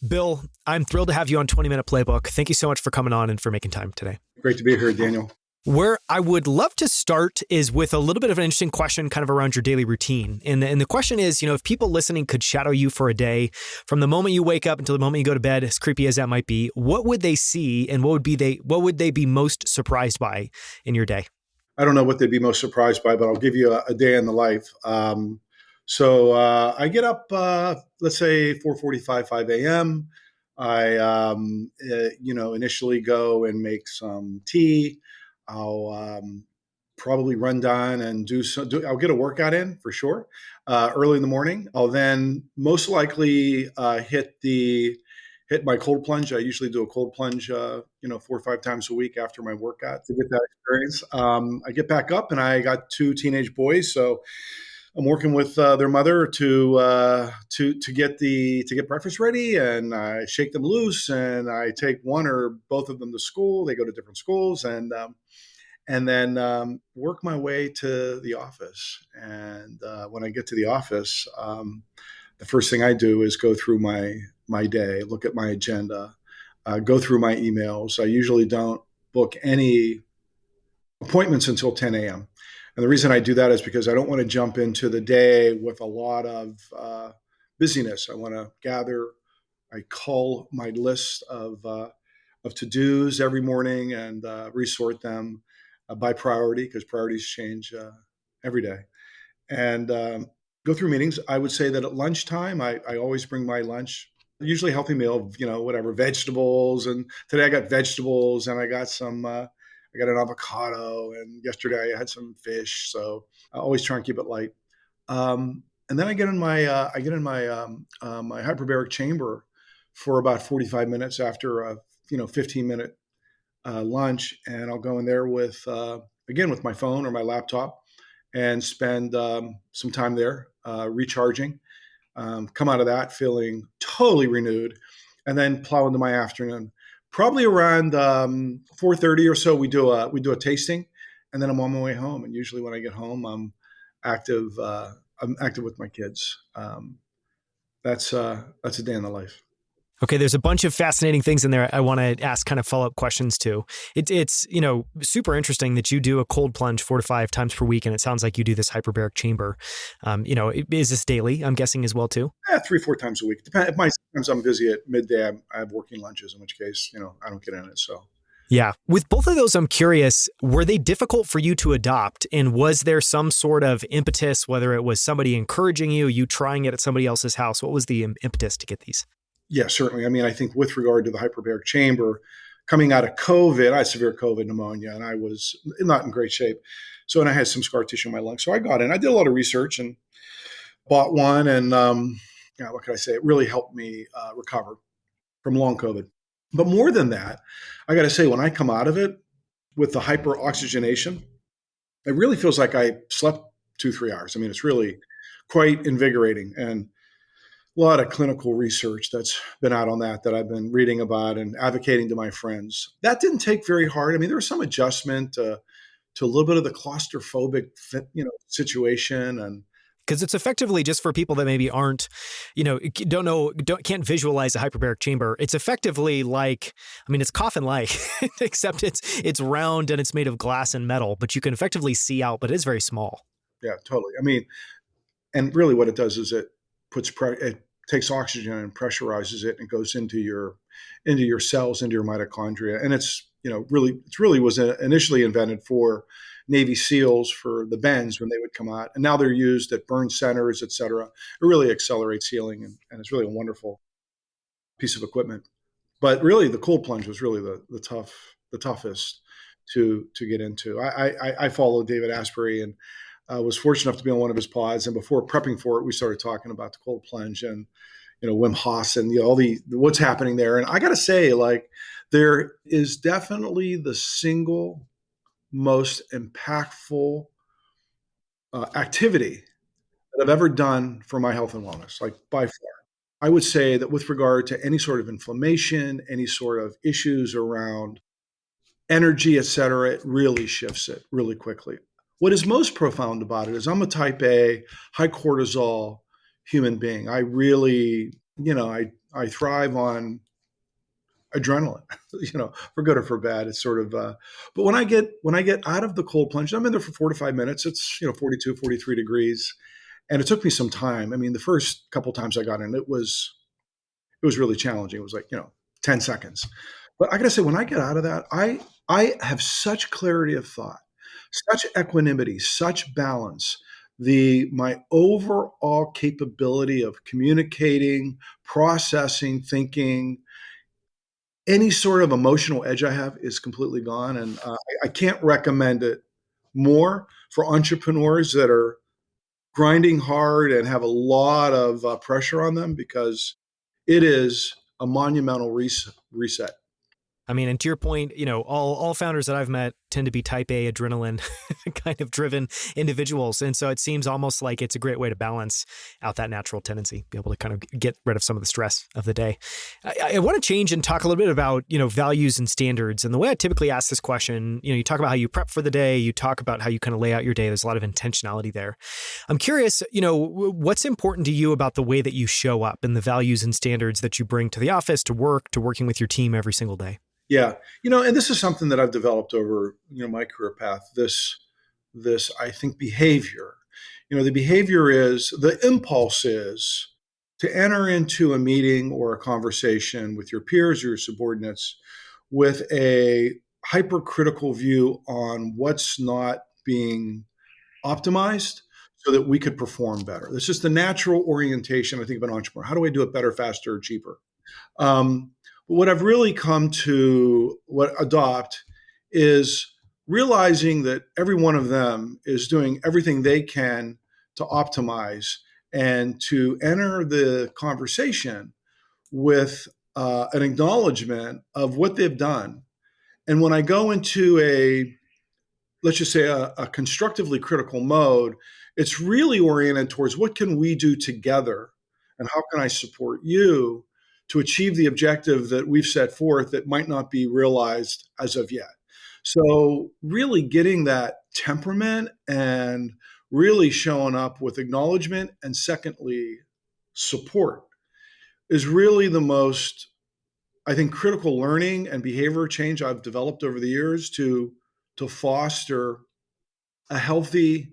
Bill, I'm thrilled to have you on 20 Minute Playbook. Thank you so much for coming on and for making time today. Great to be here, Daniel. Where I would love to start is with a little bit of an interesting question kind of around your daily routine. And the question is, if people listening could shadow you for a day, from the moment you wake up until the moment you go to bed, as creepy as that might be, what would they see and what would they be most surprised by in your day? I don't know what they'd be most surprised by, but I'll give you a day in the life. I get up, let's say 4:45, 5 a.m. I, initially go and make some tea. I'll probably run down and I'll get a workout in for sure early in the morning. I'll then most likely hit my cold plunge. I usually do a cold plunge, 4 or 5 times a week after my workout to get that experience. I get back up, and I got 2 teenage boys, so I'm working with their mother to get breakfast ready, and I shake them loose, and I take one or both of them to school. They go to different schools, and then work my way to the office. And when I get to the office, the first thing I do is go through my day, look at my agenda, go through my emails. I usually don't book any appointments until 10 a.m. And the reason I do that is because I don't want to jump into the day with a lot of busyness. I want to I cull my list of to-dos every morning and resort them by priority, because priorities change every day. And go through meetings. I would say that at lunchtime, I always bring my lunch, usually a healthy meal, whatever, vegetables. And today I got vegetables, and I got I got an avocado, and yesterday I had some fish. So I always try and keep it light. And then I get in my my hyperbaric chamber for about 45 minutes after a 15-minute lunch, and I'll go in there with my phone or my laptop and spend some time there recharging. Come out of that feeling totally renewed, and then plow into my afternoon. Probably around 4:30 or so, we do a tasting, and then I'm on my way home. And usually when I get home, I'm active. I'm active with my kids. That's a day in the life. Okay, there's a bunch of fascinating things in there I want to ask kind of follow-up questions to. It's super interesting that you do a cold plunge 4 to 5 times per week, and it sounds like you do this hyperbaric chamber. Is this daily, I'm guessing, as well, too? 3 or 4 times a week. Sometimes I'm busy at midday. I have working lunches, in which case, I don't get in it, so. Yeah. With both of those, I'm curious, were they difficult for you to adopt? And was there some sort of impetus, whether it was somebody encouraging you trying it at somebody else's house? What was the impetus to get these? Yeah, certainly. I mean, I think with regard to the hyperbaric chamber, coming out of COVID, I had severe COVID pneumonia, and I was not in great shape. And I had some scar tissue in my lungs. So I got in. I did a lot of research and bought one. And what can I say? It really helped me recover from long COVID. But more than that, I got to say, when I come out of it with the hyperoxygenation, it really feels like I slept 2-3 hours. I mean, it's really quite invigorating. And a lot of clinical research that's been out on that I've been reading about and advocating to my friends. That didn't take very hard. I mean, there was some adjustment to a little bit of the claustrophobic, situation. And because it's effectively, just for people that maybe aren't, can't visualize a hyperbaric chamber. It's effectively like, it's coffin-like, except it's round and it's made of glass and metal, but you can effectively see out, but it is very small. Yeah, totally. I mean, and really what it does is it takes oxygen and pressurizes it and goes into your cells, into your mitochondria. And it's really was initially invented for Navy SEALs for the bends when they would come out. And now they're used at burn centers, et cetera. It really accelerates healing, and it's really a wonderful piece of equipment. But really the cold plunge was really the toughest to get into. I followed David Asprey and was fortunate enough to be on one of his pods. And before prepping for it, we started talking about the cold plunge and, Wim Hof and all what's happening there. And I got to say, there is definitely the single most impactful activity that I've ever done for my health and wellness, by far. I would say that with regard to any sort of inflammation, any sort of issues around energy, et cetera, it really shifts it really quickly. What is most profound about it is I'm a type A, high cortisol human being. I really, I thrive on adrenaline, for good or for bad. It's sort of, but when I get out of the cold plunge, I'm in there for 4 to 5 minutes. It's, 42, 43 degrees. And it took me some time. I mean, the first couple times I got in, it was really challenging. It was like, 10 seconds. But I got to say, when I get out of that, I have such clarity of thought, such equanimity, such balance. My overall capability of communicating, processing, thinking, any sort of emotional edge I have is completely gone. And I can't recommend it more for entrepreneurs that are grinding hard and have a lot of pressure on them, because it is a monumental reset. I mean, and to your point, all founders that I've met tend to be type A adrenaline kind of driven individuals. And so it seems almost like it's a great way to balance out that natural tendency, be able to kind of get rid of some of the stress of the day. I want to change and talk a little bit about, values and standards. And the way I typically ask this question, you talk about how you prep for the day, you talk about how you kind of lay out your day. There's a lot of intentionality there. I'm curious, what's important to you about the way that you show up and the values and standards that you bring to the office, to work, to working with your team every single day? Yeah. And this is something that I've developed over, my career path, this, I think, behavior. The behavior is, the impulse is to enter into a meeting or a conversation with your peers or your subordinates with a hypercritical view on what's not being optimized so that we could perform better. It's just the natural orientation, I think, of an entrepreneur. How do I do it better, faster, cheaper? But what I've really come to adopt is realizing that every one of them is doing everything they can to optimize and to enter the conversation with an acknowledgement of what they've done. And when I go into let's just say a constructively critical mode, it's really oriented towards what can we do together and how can I support you to achieve the objective that we've set forth that might not be realized as of yet. So really getting that temperament and really showing up with acknowledgement and, secondly, support is really the most, I think, critical learning and behavior change I've developed over the years to foster a healthy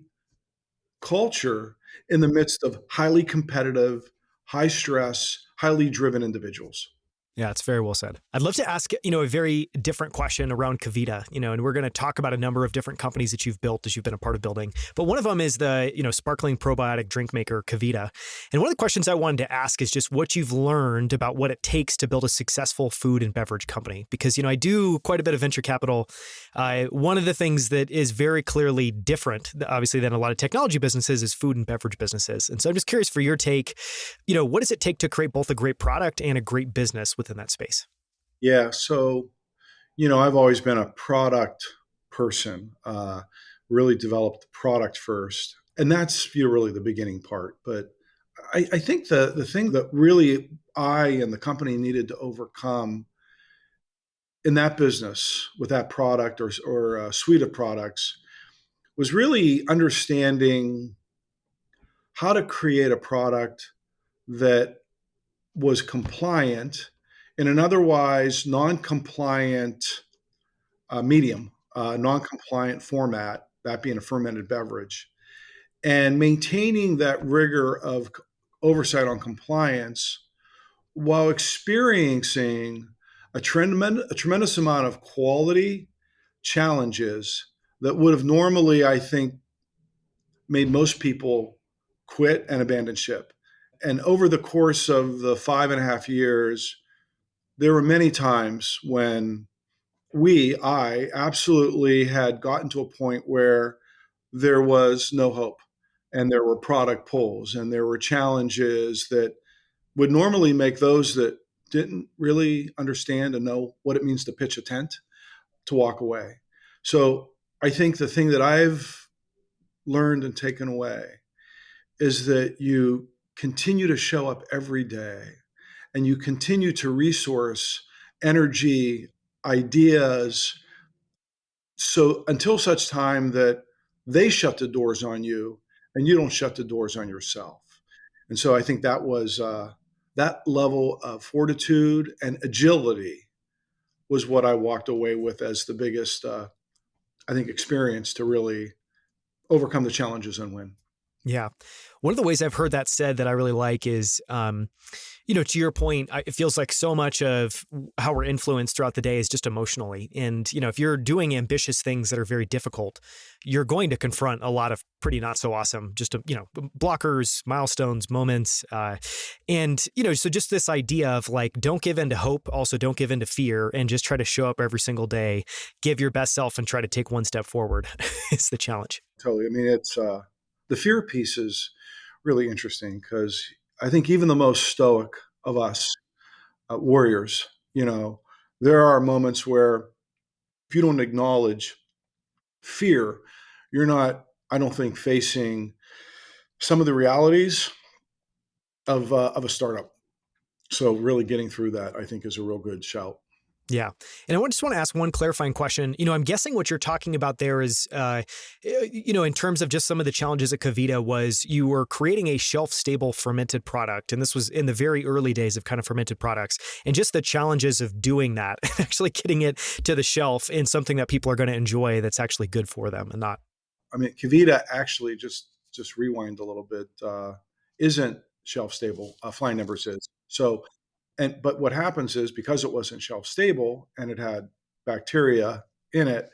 culture in the midst of highly competitive, high stress, highly driven individuals. Yeah, it's very well said. I'd love to ask, a very different question around Kevita, and we're going to talk about a number of different companies that you've built, as you've been a part of building. But one of them is the, sparkling probiotic drink maker, Kevita. And one of the questions I wanted to ask is just what you've learned about what it takes to build a successful food and beverage company. Because, I do quite a bit of venture capital. One of the things that is very clearly different, obviously, than a lot of technology businesses is food and beverage businesses. And so I'm just curious for your take, what does it take to create both a great product and a great business within that space? Yeah. So, I've always been a product person, really developed the product first. And that's really the beginning part. But I think the thing that really I and the company needed to overcome in that business with that product or a suite of products was really understanding how to create a product that was compliant in an otherwise non-compliant medium, non-compliant format, that being a fermented beverage, and maintaining that rigor of oversight on compliance while experiencing a tremendous amount of quality challenges that would have normally, I think, made most people quit and abandon ship. And over the course of the 5.5 years, there were many times when I absolutely had gotten to a point where there was no hope and there were product pulls and there were challenges that would normally make those that didn't really understand and know what it means to pitch a tent to walk away. So I think the thing that I've learned and taken away is that you continue to show up every day and you continue to resource energy, ideas, so until such time that they shut the doors on you and you don't shut the doors on yourself. And so I think that was that level of fortitude and agility was what I walked away with as the biggest, I think, experience to really overcome the challenges and win. Yeah. One of the ways I've heard that said that I really like is, to your point, it feels like so much of how we're influenced throughout the day is just emotionally. And, if you're doing ambitious things that are very difficult, you're going to confront a lot of pretty not so awesome, just, blockers, milestones, moments. So just this idea of like, don't give in to hope, also don't give in to fear, and just try to show up every single day, give your best self and try to take one step forward is the challenge. Totally. I mean, it's the fear piece is really interesting because I think even the most stoic of us warriors, there are moments where if you don't acknowledge fear, you're not, I don't think, facing some of the realities of a startup. So really getting through that, I think, is a real good shout. Yeah. And just want to ask one clarifying question. I'm guessing what you're talking about there is, in terms of just some of the challenges at Kevita was you were creating a shelf-stable fermented product. And this was in the very early days of kind of fermented products. And just the challenges of doing that, actually getting it to the shelf in something that people are going to enjoy that's actually good for them and not. I mean, Kevita actually, just rewind a little bit, isn't shelf-stable. Flying Embers is. So, but what happens is because it wasn't shelf stable and it had bacteria in it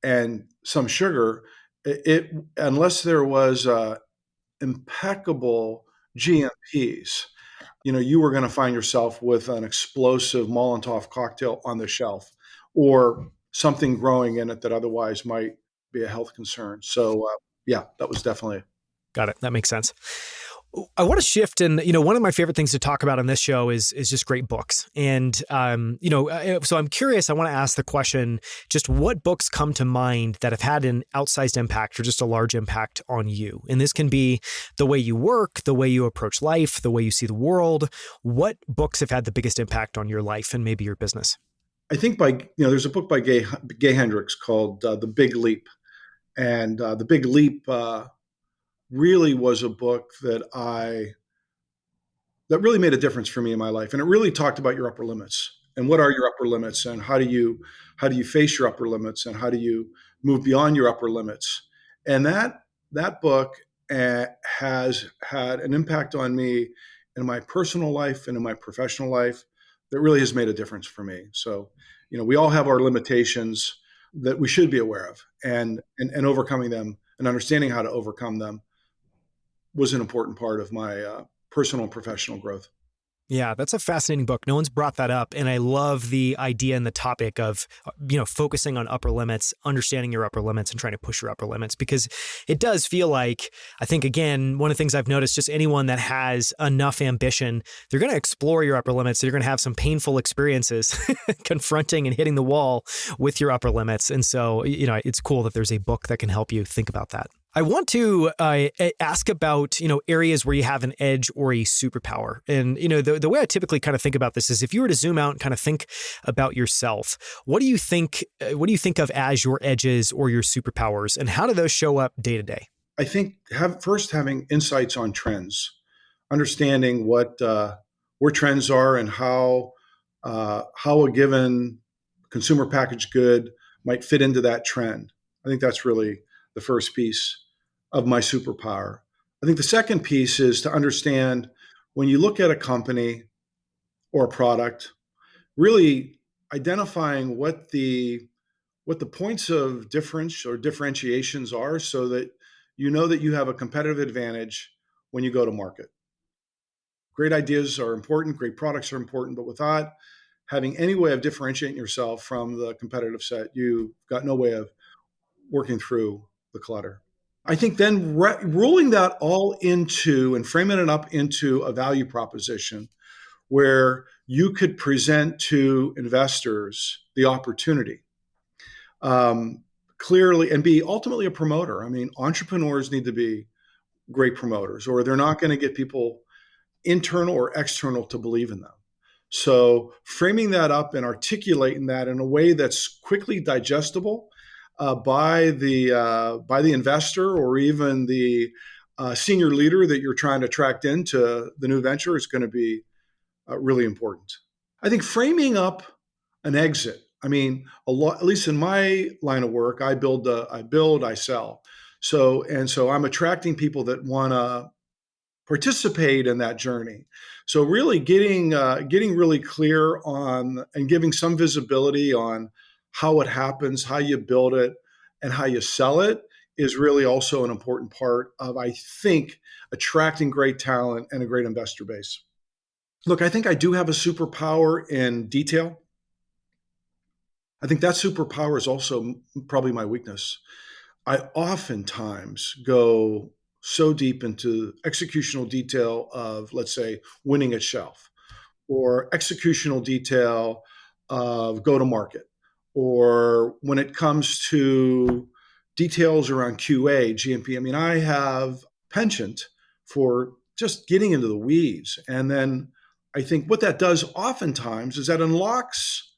and some sugar, it unless there was impeccable GMPs, you were going to find yourself with an explosive Molotov cocktail on the shelf or something growing in it that otherwise might be a health concern. So yeah, that was definitely. Got it. That makes sense. I want to shift, and one of my favorite things to talk about on this show is just great books, and so I'm curious. I want to ask the question: just what books come to mind that have had an outsized impact or just a large impact on you? And this can be the way you work, the way you approach life, the way you see the world. What books have had the biggest impact on your life and maybe your business? I think there's a book by Gay Hendricks called The Big Leap, and The Big Leap. Really was a book that really made a difference for me in my life. And it really talked about your upper limits and what are your upper limits and how do you face your upper limits and how do you move beyond your upper limits. And that book has had an impact on me in my personal life and in my professional life that really has made a difference for me. So, we all have our limitations that we should be aware of and overcoming them and understanding how to overcome them was an important part of my personal and professional growth. Yeah, that's a fascinating book. No one's brought that up. And I love the idea and the topic of, focusing on upper limits, understanding your upper limits and trying to push your upper limits, because it does feel like, I think, again, one of the things I've noticed, just anyone that has enough ambition, they're going to explore your upper limits. They're going to have some painful experiences confronting and hitting the wall with your upper limits. And so, it's cool that there's a book that can help you think about that. I want to ask about, areas where you have an edge or a superpower. And, the way I typically kind of think about this is if you were to zoom out and kind of think about yourself, what do you think of as your edges or your superpowers, and how do those show up day to day? I think having insights on trends, understanding what where trends are and how a given consumer packaged good might fit into that trend. I think that's really the first piece of my superpower. I think the second piece is to understand when you look at a company or a product, really identifying what the points of difference or differentiations are so that that you have a competitive advantage when you go to market. Great ideas are important, great products are important, but without having any way of differentiating yourself from the competitive set, you've got no way of working through the clutter. I think then rolling that all into and framing it up into a value proposition where you could present to investors the opportunity clearly and be ultimately a promoter. I mean, entrepreneurs need to be great promoters or they're not going to get people internal or external to believe in them. So framing that up and articulating that in a way that's quickly digestible by the investor or even the senior leader that you're trying to attract into the new venture is going to be really important. I think framing up an exit. I mean, a lot, at least in my line of work, I build, I sell. So I'm attracting people that want to participate in that journey. So really getting really clear on and giving some visibility on how it happens, how you build it, and how you sell it is really also an important part of, I think, attracting great talent and a great investor base. Look, I think I do have a superpower in detail. I think that superpower is also probably my weakness. I oftentimes go so deep into executional detail of, let's say, winning at shelf, or executional detail of go to market, or when it comes to details around QA, GMP. I mean, I have penchant for just getting into the weeds. And then I think what that does oftentimes is that unlocks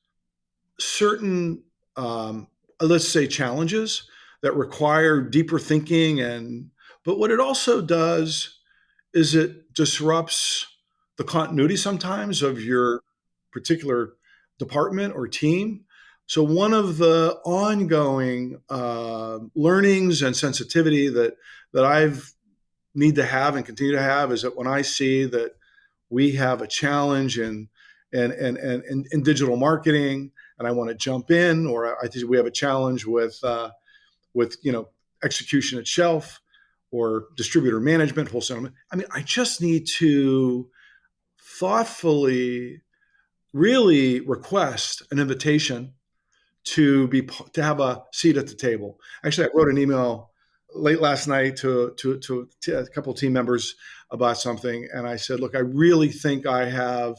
certain, let's say, challenges that require deeper thinking. But what it also does is it disrupts the continuity sometimes of your particular department or team. So one of the ongoing learnings and sensitivity that I've need to have and continue to have is that when I see that we have a challenge in digital marketing, and I want to jump in, or I think we have a challenge with execution at shelf or distributor management, wholesale. I mean, I just need to thoughtfully really request an invitation to have a seat at the table. Actually, I wrote an email late last night to a couple of team members about something, and I said, "Look, I really think I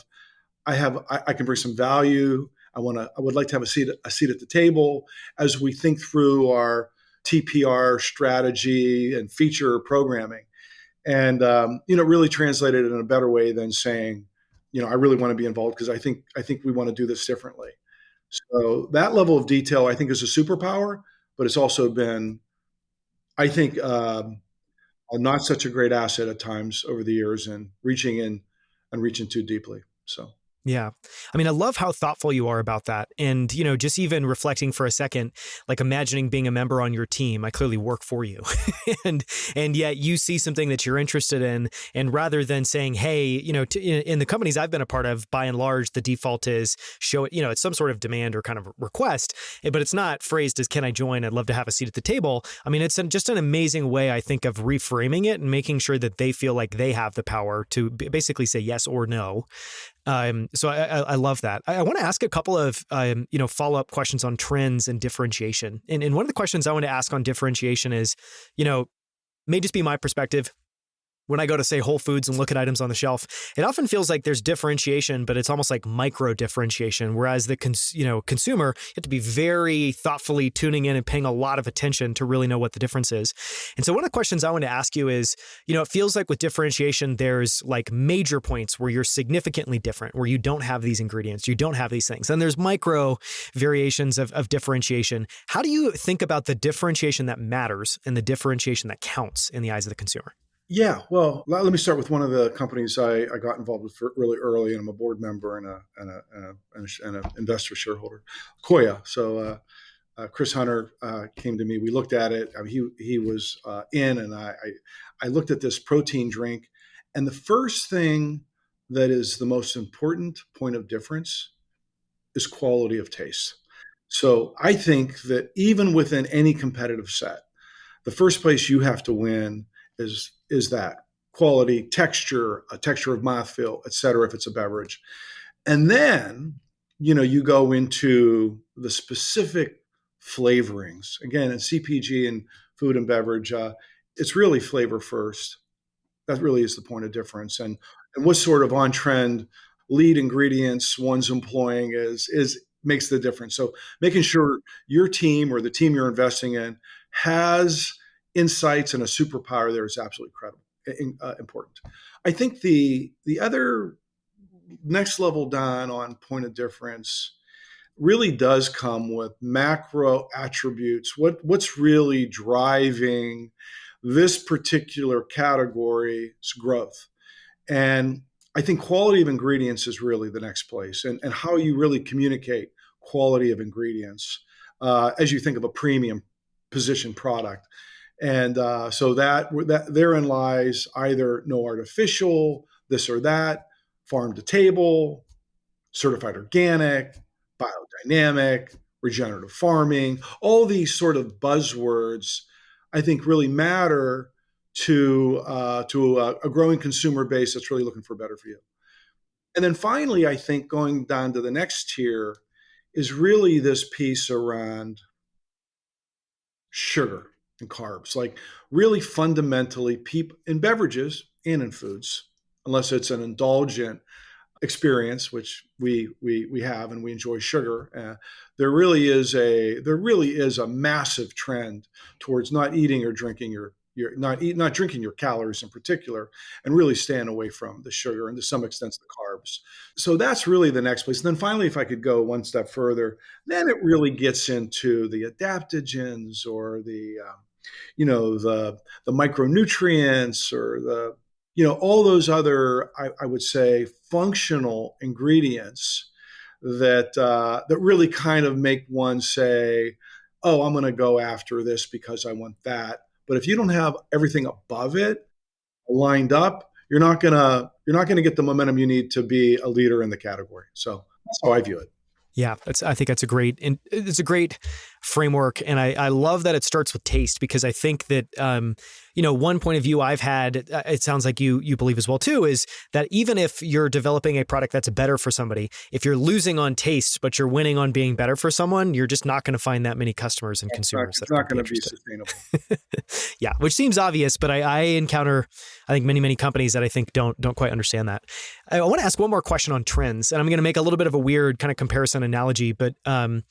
can bring some value. I would like to have a seat at the table as we think through our TPR strategy and feature programming." And really translated it in a better way than saying, I really want to be involved because I think we want to do this differently. So that level of detail, I think, is a superpower, but it's also been, I think, not such a great asset at times over the years, and reaching in and reaching too deeply. So. Yeah. I mean, I love how thoughtful you are about that. And, just even reflecting for a second, like imagining being a member on your team, I clearly work for you. and yet you see something that you're interested in. And rather than saying, hey, in the companies I've been a part of, by and large, the default is show it, it's some sort of demand or kind of request, but it's not phrased as, can I join? I'd love to have a seat at the table. I mean, it's just an amazing way, I think, of reframing it and making sure that they feel like they have the power to basically say yes or no. So I love that. I want to ask a couple of, follow-up questions on trends and differentiation. And one of the questions I want to ask on differentiation is, may just be my perspective. When I go to, say, Whole Foods and look at items on the shelf, it often feels like there's differentiation, but it's almost like micro differentiation. Whereas the consumer, you have to be very thoughtfully tuning in and paying a lot of attention to really know what the difference is. And so one of the questions I want to ask you is, it feels like with differentiation, there's like major points where you're significantly different, where you don't have these ingredients, you don't have these things. And there's micro variations of differentiation. How do you think about the differentiation that matters and the differentiation that counts in the eyes of the consumer? Yeah, well, let me start with one of the companies I got involved with really early, and I'm a board member and an investor shareholder, Koya. So Chris Hunter came to me. We looked at it. I mean, he was in, and I looked at this protein drink, and the first thing that is the most important point of difference is quality of taste. So I think that even within any competitive set, the first place you have to win is that quality, texture, a texture of mouthfeel, et cetera, if it's a beverage. And then, you go into the specific flavorings. Again, in CPG and food and beverage, it's really flavor first. That really is the point of difference. And what sort of on-trend lead ingredients one's employing is makes the difference. So making sure your team or the team you're investing in has insights and a superpower there is absolutely important. I think the other next level down on point of difference really does come with macro attributes. What's really driving this particular category's growth? And I think quality of ingredients is really the next place, and how you really communicate quality of ingredients as you think of a premium position product. And so that therein lies either no artificial, this or that, farm to table, certified organic, biodynamic, regenerative farming. All these sort of buzzwords, I think, really matter to a growing consumer base that's really looking for better for you. And then finally, I think going down to the next tier is really this piece around sugar and carbs, like really fundamentally people in beverages and in foods, unless it's an indulgent experience, which we have and we enjoy sugar. There really is a massive trend towards not eating or drinking not drinking your calories in particular, and really staying away from the sugar and to some extent the carbs. So that's really the next place. And then finally, if I could go one step further, then it really gets into the adaptogens or the micronutrients or all those other, I would say, functional ingredients that really kind of make one say, oh, I'm going to go after this because I want that. But if you don't have everything above it lined up, you're not gonna get the momentum you need to be a leader in the category. So that's how I view it. Yeah, I think it's a great framework, and I love that it starts with taste, because I think that one point of view I've had, it sounds like you believe as well too, is that even if you're developing a product that's better for somebody, if you're losing on taste but you're winning on being better for someone, you're just not going to find that many customers and consumers. It's not going to be sustainable. Yeah, which seems obvious, but I encounter, I think, many companies that I think don't quite understand that. I want to ask one more question on trends, and I'm going to make a little bit of a weird kind of comparison analogy, but in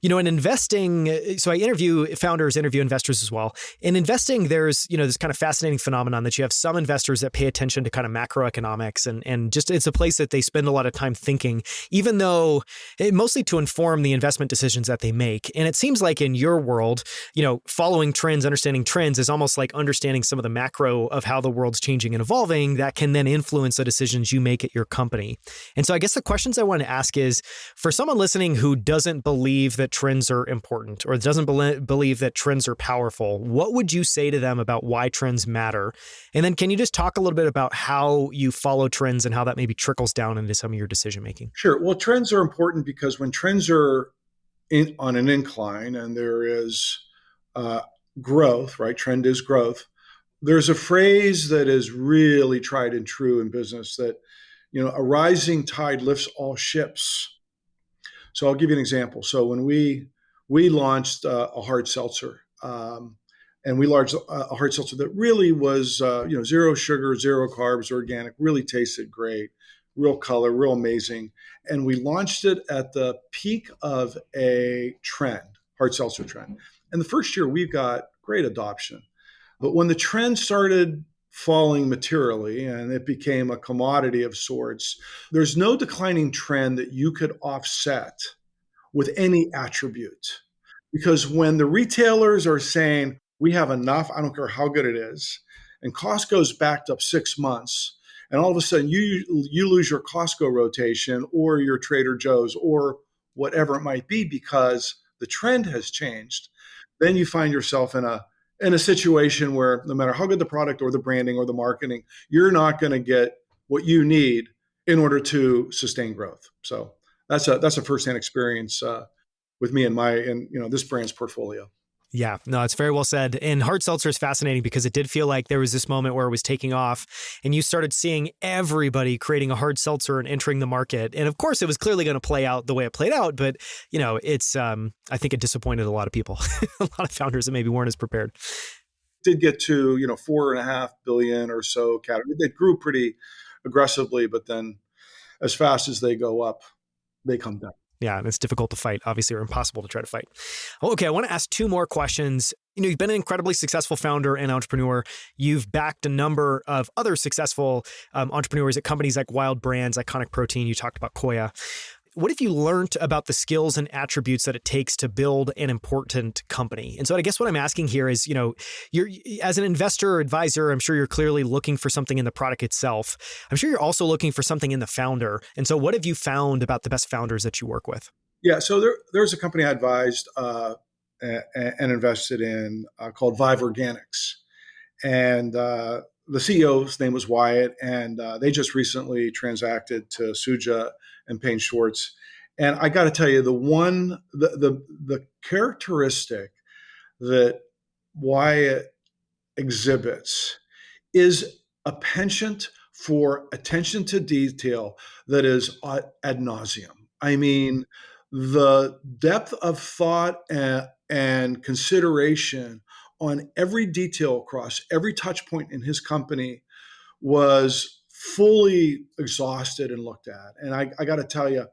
investing, so I interview founders, interview investors as well. In investing, there's this kind of fascinating phenomenon that you have some investors that pay attention to kind of macroeconomics, and just it's a place that they spend a lot of time thinking, even though mostly to inform the investment decisions that they make. And it seems like in your world, following trends, understanding trends is almost like understanding some of the macro of how the world's changing and evolving that can then influence the decisions you make at your company. And so I guess the questions I want to ask is, for someone listening who doesn't believe that trends are important or doesn't believe that trends are powerful, what would you say to them about why trends matter? And then can you just talk a little bit about how you follow trends and how that maybe trickles down into some of your decision making? Sure. Well, trends are important because when trends are on an incline and there is growth, right? Trend is growth. There's a phrase that is really tried and true in business that, a rising tide lifts all ships. So I'll give you an example. So when we launched a hard seltzer, and we launched a hard seltzer that really was, zero sugar, zero carbs, organic, really tasted great, real color, real amazing. And we launched it at the peak of a trend, hard seltzer trend. And the first year we got great adoption. But when the trend started falling materially and it became a commodity of sorts, there's no declining trend that you could offset with any attribute. Because when the retailers are saying, we have enough, I don't care how good it is, and Costco's backed up 6 months, and all of a sudden you lose your Costco rotation or your Trader Joe's or whatever it might be because the trend has changed, then you find yourself in a situation where no matter how good the product or the branding or the marketing, you're not going to get what you need in order to sustain growth. So that's a firsthand experience with me and this brand's portfolio. Yeah, no, it's very well said. And hard seltzer is fascinating because it did feel like there was this moment where it was taking off and you started seeing everybody creating a hard seltzer and entering the market. And of course, it was clearly going to play out the way it played out. But, it's I think it disappointed a lot of people, a lot of founders that maybe weren't as prepared. Did get to, 4.5 billion or so category. They grew pretty aggressively, but then as fast as they go up, they come down. Yeah, and it's difficult to fight, obviously, or impossible to try to fight. Okay, I want to ask two more questions. You've been an incredibly successful founder and entrepreneur. You've backed a number of other successful entrepreneurs at companies like Wild Brands, Iconic Protein. You talked about Koya. what have you learned about the skills and attributes that it takes to build an important company? And so I guess what I'm asking here is, you're as an investor or advisor, I'm sure you're clearly looking for something in the product itself. I'm sure you're also looking for something in the founder. And so what have you found about the best founders that you work with? Yeah, so there's a company I advised and invested in called Vive Organics. And the CEO's name was Wyatt, and they just recently transacted to Suja and Payne Schwartz. And I got to tell you, the characteristic that Wyatt exhibits is a penchant for attention to detail that is ad nauseum. I mean, the depth of thought and consideration on every detail across every touch point in his company was fully exhausted and looked at. And I got to tell you,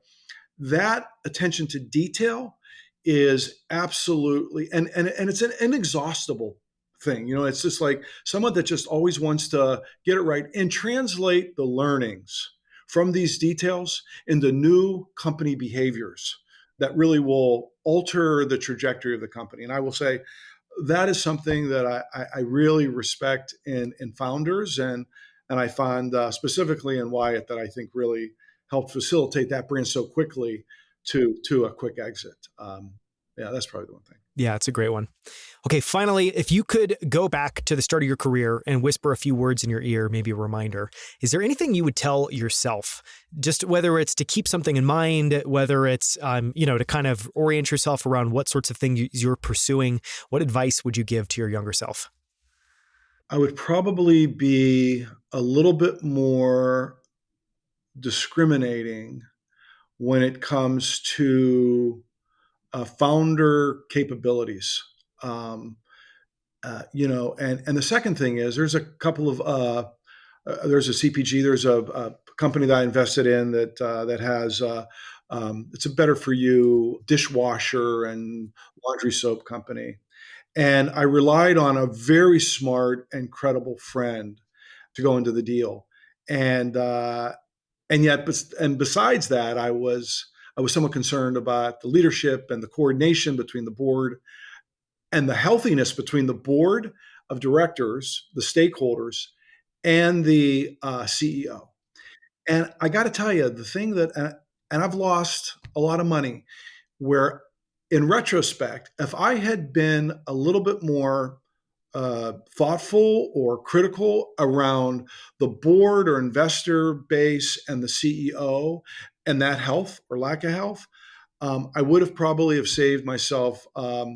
that attention to detail is absolutely, and it's an inexhaustible thing. It's just like someone that just always wants to get it right and translate the learnings from these details into new company behaviors that really will alter the trajectory of the company. And I will say that is something that I really respect in founders, and I find specifically in Wyatt that I think really helped facilitate that brand so quickly to a quick exit. Yeah, that's probably the one thing. Yeah, it's a great one. Okay, finally, if you could go back to the start of your career and whisper a few words in your ear, maybe a reminder, is there anything you would tell yourself? Just whether it's to keep something in mind, whether it's, to kind of orient yourself around what sorts of things you're pursuing, what advice would you give to your younger self? I would probably be a little bit more discriminating when it comes to founder capabilities. And the second thing is there's a couple of there's a CPG, there's a company that I invested in that has it's a better for you dishwasher and laundry soap company, and I relied on a very smart and credible friend to go into the deal, and besides that, I was somewhat concerned about the leadership and the coordination between the board and the healthiness between the board of directors, the stakeholders, and the CEO. And I got to tell you, the thing and I've lost a lot of money where, in retrospect, if I had been a little bit more thoughtful or critical around the board or investor base and the CEO and that health or lack of health, I would have probably have saved myself a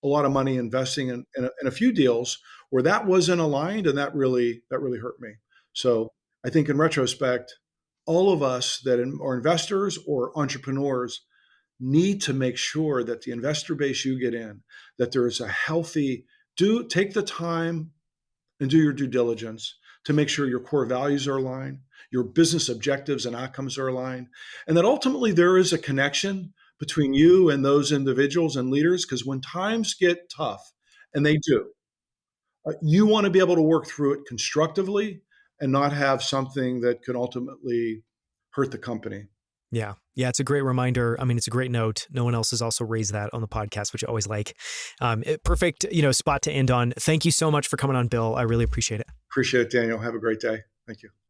lot of money investing in a few deals where that wasn't aligned, and that really hurt me. So I think in retrospect, all of us that are investors or entrepreneurs need to make sure that the investor base you get in, that there is a healthy, take the time and do your due diligence to make sure your core values are aligned, your business objectives and outcomes are aligned, and that ultimately there is a connection between you and those individuals and leaders. Because when times get tough, and they do, you want to be able to work through it constructively and not have something that could ultimately hurt the company. Yeah. Yeah. It's a great reminder. I mean, it's a great note. No one else has also raised that on the podcast, which I always like. Perfect, spot to end on. Thank you so much for coming on, Bill. I really appreciate it. Appreciate it, Daniel. Have a great day. Thank you.